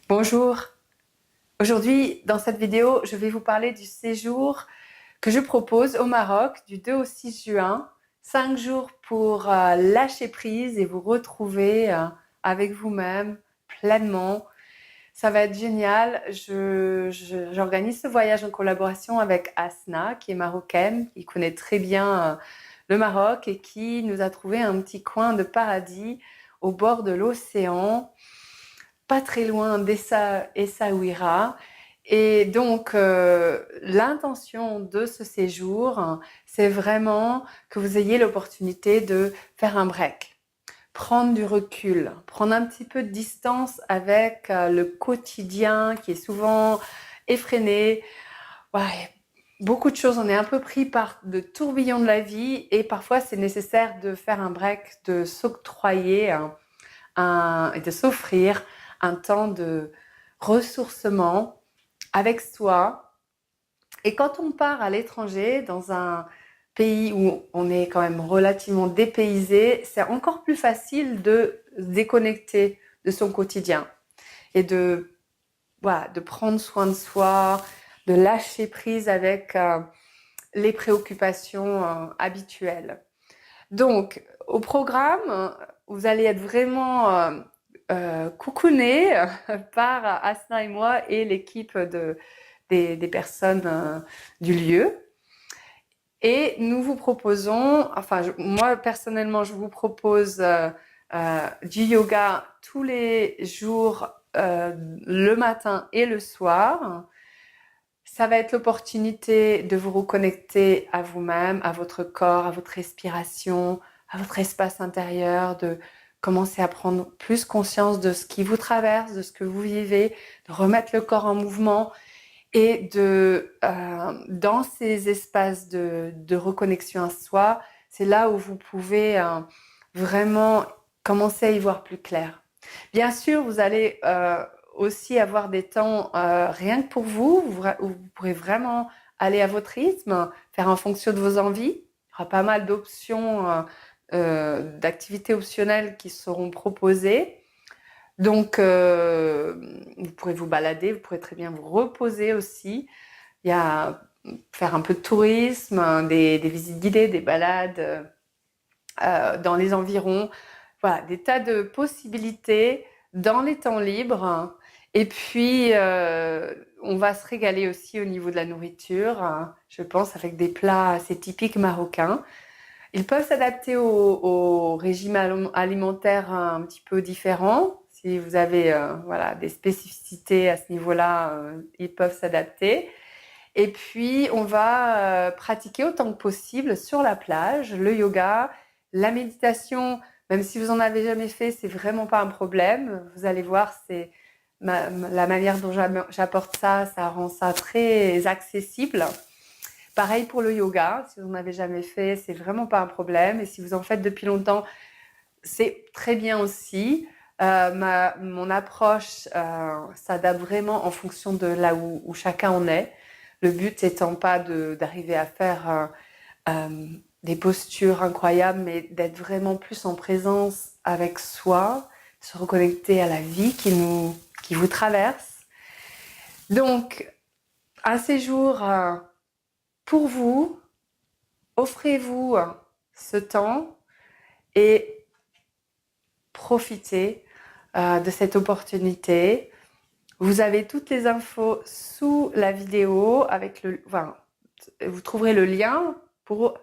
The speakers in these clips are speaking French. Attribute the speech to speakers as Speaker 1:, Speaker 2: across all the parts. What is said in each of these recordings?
Speaker 1: Bonjour, aujourd'hui dans cette vidéo je vais vous parler du séjour que je propose au Maroc du 2 au 6 juin. 5 jours pour lâcher prise et vous retrouver avec vous-même pleinement. Ça va être génial. J'organise ce voyage en collaboration avec Asna qui est marocaine, qui connaît très bien le Maroc et qui nous a trouvé un petit coin de paradis au bord de l'océan, pas très loin d'Essaouira. Et donc, l'intention de ce séjour, c'est vraiment que vous ayez l'opportunité de faire un break, prendre du recul, prendre un petit peu de distance avec le quotidien qui est souvent effréné. Ouais, beaucoup de choses, on est un peu pris par le tourbillon de la vie et parfois c'est nécessaire de faire un break, de s'octroyer et de s'offrir un temps de ressourcement avec soi. Et quand on part à l'étranger, dans un pays où on est quand même relativement dépaysé, c'est encore plus facile de se déconnecter de son quotidien et de prendre soin de soi, de lâcher prise avec les préoccupations habituelles. Donc, au programme, vous allez être vraiment coucouné par Asna et moi et l'équipe des personnes du lieu. Et nous vous proposons, moi personnellement, je vous propose du yoga tous les jours, le matin et le soir. Ça va être l'opportunité de vous reconnecter à vous-même, à votre corps, à votre respiration, à votre espace intérieur, de commencer à prendre plus conscience de ce qui vous traverse, de ce que vous vivez, de remettre le corps en mouvement et dans ces espaces de reconnexion à soi, c'est là où vous pouvez vraiment commencer à y voir plus clair. Bien sûr, vous allez aussi avoir des temps rien que pour vous, où vous pourrez vraiment aller à votre rythme, faire en fonction de vos envies. Il y aura pas mal d'options, d'activités optionnelles qui seront proposées. Donc, vous pourrez vous balader, vous pourrez très bien vous reposer aussi. Il y a faire un peu de tourisme, des visites guidées, des balades dans les environs. Voilà, des tas de possibilités dans les temps libres. Et puis, on va se régaler aussi au niveau de la nourriture, je pense, avec des plats assez typiques marocains. Ils peuvent s'adapter au régime alimentaire un petit peu différent. Si vous avez voilà, des spécificités à ce niveau-là, ils peuvent s'adapter. Et puis, on va pratiquer autant que possible sur la plage, le yoga, la méditation. Même si vous en avez jamais fait, c'est vraiment pas un problème. Vous allez voir, c'est la manière dont j'apporte ça, ça rend ça très accessible. Pareil pour le yoga, si vous n'en avez jamais fait, c'est vraiment pas un problème. Et si vous en faites depuis longtemps, c'est très bien aussi. Mon approche s'adapte vraiment en fonction de là où chacun en est. Le but étant pas d'arriver à faire des postures incroyables, mais d'être vraiment plus en présence avec soi, se reconnecter à la vie qui vous traverse. Donc, un séjour pour vous, offrez-vous ce temps et profitez de cette opportunité. Vous avez toutes les infos sous la vidéo vous trouverez le lien pour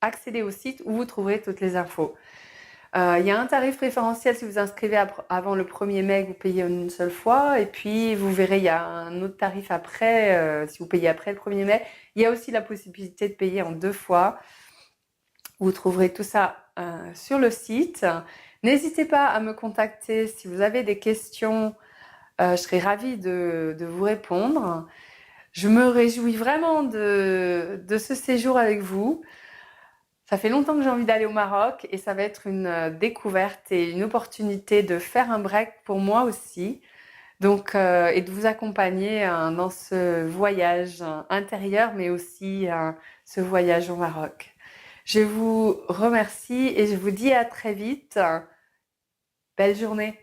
Speaker 1: accéder au site où vous trouverez toutes les infos. Il y a un tarif préférentiel si vous inscrivez avant le 1er mai, vous payez une seule fois. Et puis, vous verrez, il y a un autre tarif après, si vous payez après le 1er mai. Il y a aussi la possibilité de payer en 2 fois. Vous trouverez tout ça sur le site. N'hésitez pas à me contacter si vous avez des questions. Je serai ravie de vous répondre. Je me réjouis vraiment de ce séjour avec vous. Ça fait longtemps que j'ai envie d'aller au Maroc et ça va être une découverte et une opportunité de faire un break pour moi aussi. Donc, et de vous accompagner dans ce voyage intérieur, mais aussi ce voyage au Maroc. Je vous remercie et je vous dis à très vite. Belle journée.